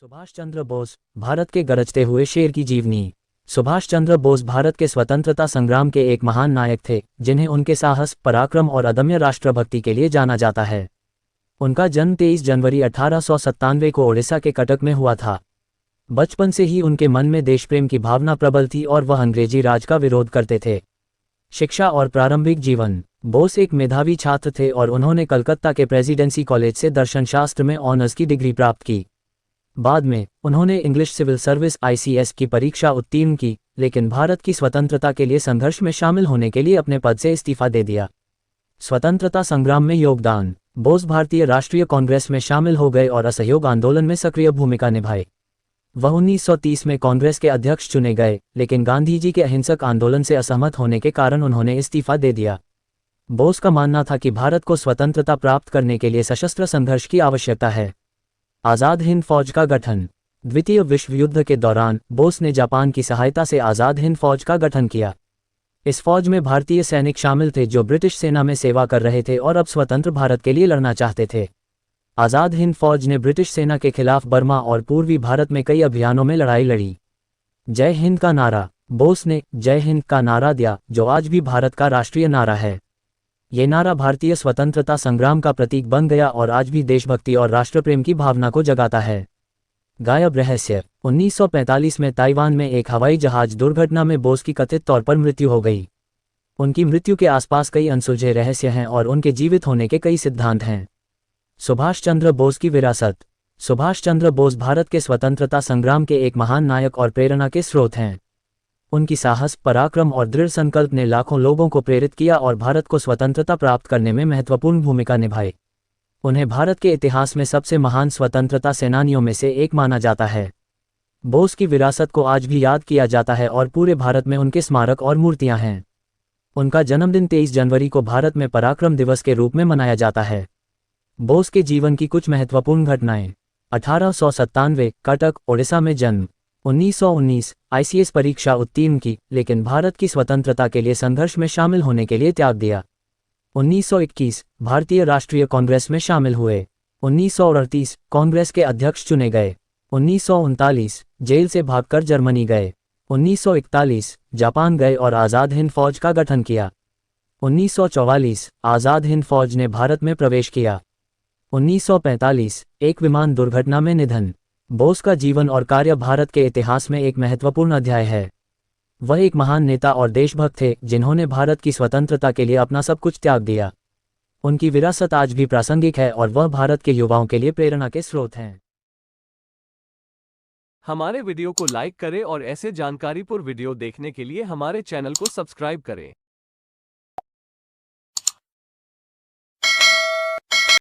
सुभाष चंद्र बोस, भारत के गरजते हुए शेर की जीवनी। सुभाष चंद्र बोस भारत के स्वतंत्रता संग्राम के एक महान नायक थे, जिन्हें उनके साहस, पराक्रम और अदम्य राष्ट्रभक्ति के लिए जाना जाता है। उनका जन्म 23 जनवरी 1897 को ओडिशा के कटक में हुआ था। बचपन से ही उनके मन में देशप्रेम की भावना प्रबल थी और वह अंग्रेजी राज का विरोध करते थे। शिक्षा और प्रारंभिक जीवन। बोस एक मेधावी छात्र थे और उन्होंने कलकत्ता के प्रेसिडेंसी कॉलेज से दर्शनशास्त्र में ऑनर्स की डिग्री प्राप्त की। बाद में उन्होंने इंग्लिश सिविल सर्विस ICS की परीक्षा उत्तीर्ण की, लेकिन भारत की स्वतंत्रता के लिए संघर्ष में शामिल होने के लिए अपने पद से इस्तीफा दे दिया। स्वतंत्रता संग्राम में योगदान। बोस भारतीय राष्ट्रीय कांग्रेस में शामिल हो गए और असहयोग आंदोलन में सक्रिय भूमिका निभाई। वह 1930 में कांग्रेस के अध्यक्ष चुने गए, लेकिन गांधी जी के अहिंसक आंदोलन से असहमत होने के कारण उन्होंने इस्तीफा दे दिया। बोस का मानना था कि भारत को स्वतंत्रता प्राप्त करने के लिए सशस्त्र संघर्ष की आवश्यकता है। आज़ाद हिंद फौज का गठन। द्वितीय विश्व युद्ध के दौरान बोस ने जापान की सहायता से आज़ाद हिंद फौज का गठन किया। इस फौज में भारतीय सैनिक शामिल थे जो ब्रिटिश सेना में सेवा कर रहे थे और अब स्वतंत्र भारत के लिए लड़ना चाहते थे। आज़ाद हिंद फौज ने ब्रिटिश सेना के खिलाफ बर्मा और पूर्वी भारत में कई अभियानों में लड़ाई लड़ी। जय हिंद का नारा। बोस ने जय हिंद का नारा दिया, जो आज भी भारत का राष्ट्रीय नारा है। ये नारा भारतीय स्वतंत्रता संग्राम का प्रतीक बन गया और आज भी देशभक्ति और राष्ट्रप्रेम की भावना को जगाता है। गायब रहस्य। 1945 में ताइवान में एक हवाई जहाज दुर्घटना में बोस की कथित तौर पर मृत्यु हो गई। उनकी मृत्यु के आसपास कई अनसुलझे रहस्य हैं और उनके जीवित होने के कई सिद्धांत हैं। सुभाष चंद्र बोस की विरासत। सुभाष चंद्र बोस भारत के स्वतंत्रता संग्राम के एक महान नायक और प्रेरणा के स्रोत हैं। उनकी साहस, पराक्रम और दृढ़ संकल्प ने लाखों लोगों को प्रेरित किया और भारत को स्वतंत्रता प्राप्त करने में महत्वपूर्ण भूमिका निभाई। उन्हें भारत के इतिहास में सबसे महान स्वतंत्रता सेनानियों में से एक माना जाता है। बोस की विरासत को आज भी याद किया जाता है और पूरे भारत में उनके स्मारक और मूर्तियां हैं। उनका जन्मदिन 23 जनवरी को भारत में पराक्रम दिवस के रूप में मनाया जाता है। बोस के जीवन की कुछ महत्वपूर्ण घटनाएं। 1897 कटक, ओडिशा में जन्म। 1919 ICS परीक्षा उत्तीर्ण की, लेकिन भारत की स्वतंत्रता के लिए संघर्ष में शामिल होने के लिए त्याग दिया। 1921 भारतीय राष्ट्रीय कांग्रेस में शामिल हुए। 1938 कांग्रेस के अध्यक्ष चुने गए। 1939 जेल से भागकर जर्मनी गए। 1941 जापान गए और आज़ाद हिंद फौज का गठन किया। 1944 आज़ाद हिंद फौज ने भारत में प्रवेश किया। 1945 एक विमान दुर्घटना में निधन। बोस का जीवन और कार्य भारत के इतिहास में एक महत्वपूर्ण अध्याय है। वह एक महान नेता और देशभक्त थे, जिन्होंने भारत की स्वतंत्रता के लिए अपना सब कुछ त्याग दिया। उनकी विरासत आज भी प्रासंगिक है और वह भारत के युवाओं के लिए प्रेरणा के स्रोत हैं। हमारे वीडियो को लाइक करें और ऐसे जानकारीपूर्ण वीडियो देखने के लिए हमारे चैनल को सब्सक्राइब करें।